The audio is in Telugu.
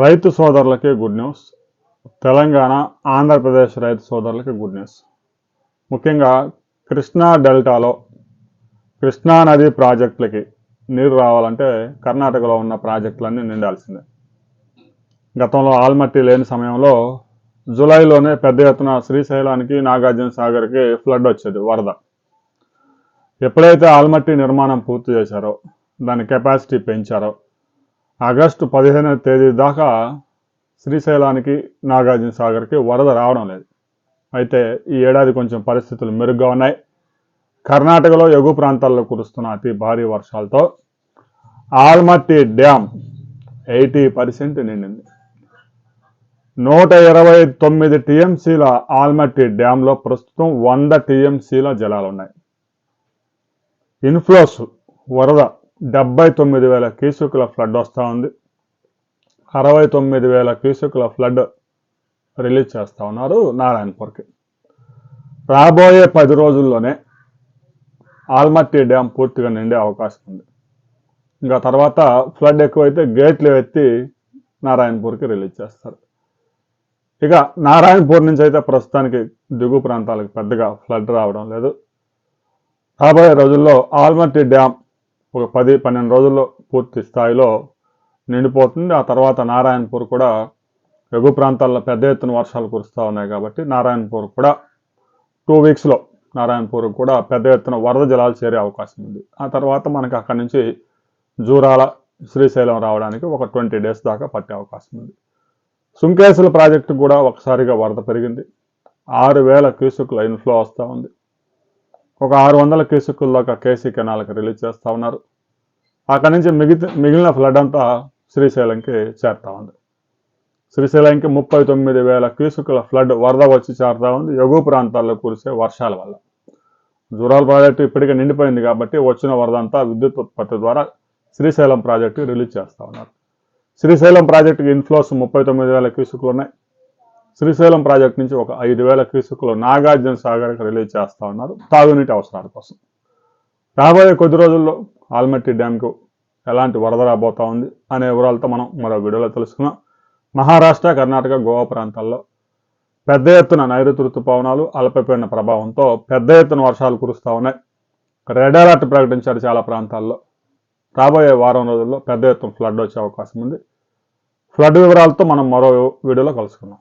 రైతు సోదరులకి గుడ్ న్యూస్. తెలంగాణ, ఆంధ్రప్రదేశ్ రైతు సోదరులకి గుడ్ న్యూస్. ముఖ్యంగా కృష్ణా డెల్టాలో కృష్ణా నది ప్రాజెక్టులకి నీరు రావాలంటే కర్ణాటకలో ఉన్న ప్రాజెక్టులన్నీ నిండాల్సిందే. గతంలో ఆల్మట్టి లేని సమయంలో జూలైలోనే పెద్ద ఎత్తున శ్రీశైలానికి, నాగార్జున సాగర్కి ఫ్లడ్ వచ్చేది, వరద. ఎప్పుడైతే ఆల్మట్టి నిర్మాణం పూర్తి చేశారో, దాని కెపాసిటీ పెంచారో, ఆగస్టు 15వ తేదీ దాకా శ్రీశైలానికి, నాగార్జున సాగర్కి వరద రావడం లేదు. అయితే ఈ ఏడాది కొంచెం పరిస్థితులు మెరుగ్గా ఉన్నాయి. కర్ణాటకలో ఎగువ ప్రాంతాల్లో కురుస్తున్న అతి భారీ వర్షాలతో ఆల్మట్టి డ్యామ్ 80% నిండింది. 129 టీఎంసీల ఆల్మట్టి డ్యాంలో ప్రస్తుతం 100 టీఎంసీల జలాలు ఉన్నాయి. ఇన్ఫ్లోస్ వరద 79,000 క్యూసెక్కుల ఫ్లడ్ వస్తూ ఉంది. 69,000 క్యూసెక్కుల ఫ్లడ్ రిలీజ్ చేస్తూ ఉన్నారు నారాయణపూర్కి. రాబోయే 10 రోజుల్లోనే ఆల్మట్టి డ్యామ్ పూర్తిగా నిండే అవకాశం ఉంది. ఇంకా తర్వాత ఫ్లడ్ ఎక్కువైతే గేట్లు ఎత్తి నారాయణపూర్కి రిలీజ్ చేస్తారు. ఇక నారాయణపూర్ నుంచి అయితే ప్రస్తుతానికి దిగువ ప్రాంతాలకు పెద్దగా ఫ్లడ్ రావడం లేదు. రాబోయే రోజుల్లో ఆల్మట్టి డ్యామ్ ఒక 10-12 రోజుల్లో పూర్తి స్థాయిలో నిండిపోతుంది. ఆ తర్వాత నారాయణపూర్ కూడా ఎగువ ప్రాంతాల్లో పెద్ద ఎత్తున వర్షాలు కురుస్తూ ఉన్నాయి కాబట్టి నారాయణపూర్ కూడా 2 వీక్స్లో నారాయణపూర్ కూడా పెద్ద ఎత్తున వరద జలాలు చేరే అవకాశం ఉంది. ఆ తర్వాత మనకి అక్కడి నుంచి జూరాల, శ్రీశైలం రావడానికి ఒక 20 డేస్ దాకా పట్టే అవకాశం ఉంది. సుంకేసుల ప్రాజెక్టు కూడా ఒకసారిగా వరద పెరిగింది. 6,000 క్యూసెక్కుల ఇన్ఫ్లో వస్తూ ఉంది. ఒక 600 క్యూసెక్కుల దాకా కేసీ కెనాల్కి రిలీజ్ చేస్తూ ఉన్నారు. అక్కడి నుంచి మిగిలిన ఫ్లడ్ అంతా శ్రీశైలంకి చేరుతూ ఉంది. శ్రీశైలంకి 39,000 క్యూసెక్కుల ఫ్లడ్ వరద వచ్చి చేరుతూ ఉంది ఎగువ ప్రాంతాల్లో కురిసే వర్షాల వల్ల. జూరాల ప్రాజెక్టు ఇప్పటికే నిండిపోయింది కాబట్టి వచ్చిన వరద అంతా విద్యుత్ ఉత్పత్తి ద్వారా శ్రీశైలం ప్రాజెక్టుకి రిలీజ్ చేస్తూ ఉన్నారు. శ్రీశైలం ప్రాజెక్టుకి ఇన్ఫ్లోస్ 39,000 క్యూసెక్కులు ఉన్నాయి. శ్రీశైలం ప్రాజెక్టు నుంచి ఒక 5,000 క్యూసెక్కులు నాగార్జున సాగర్కి రిలీజ్ చేస్తూ ఉన్నారు తాగునీటి అవసరాల కోసం. రాబోయే కొద్ది రోజుల్లో ఆల్మట్టి డ్యాంకు ఎలాంటి వరద రాబోతా ఉంది అనే వివరాలతో మనం మరో వీడియోలో తెలుసుకున్నాం. మహారాష్ట్ర, కర్ణాటక, గోవా ప్రాంతాల్లో పెద్ద ఎత్తున నైరుతి ఋతుపవనాలు, అల్పపీడన ప్రభావంతో పెద్ద ఎత్తున వర్షాలు కురుస్తూ ఉన్నాయి. రెడ్ అలర్ట్ ప్రకటించారు చాలా ప్రాంతాల్లో. రాబోయే వారం రోజుల్లో పెద్ద ఎత్తున ఫ్లడ్ వచ్చే అవకాశం ఉంది. ఫ్లడ్ వివరాలతో మనం మరో వీడియోలో కలుసుకుందాం.